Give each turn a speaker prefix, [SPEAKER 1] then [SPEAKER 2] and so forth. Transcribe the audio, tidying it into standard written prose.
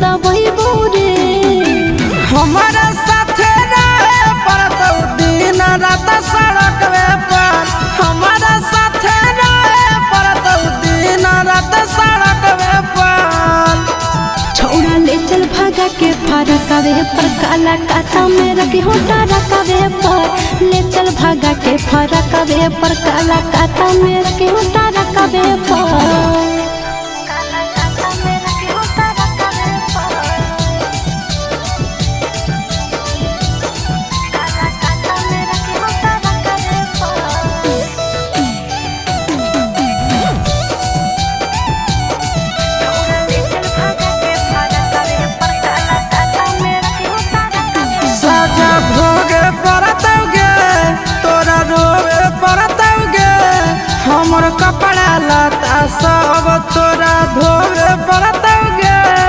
[SPEAKER 1] Dubai बोरे
[SPEAKER 2] हमारा साथे रहे पड़तौ दिन रात सड़क पर। हमारा साथे रहे पड़तौ दिन रात सड़क पर।
[SPEAKER 1] छौड़ा ले चल भागा के फरकवे पर काला काटा में रखी होटा रखवे पर ले चल भागा के फरकवे पर काला काटा में रखी होटा रखवे पर।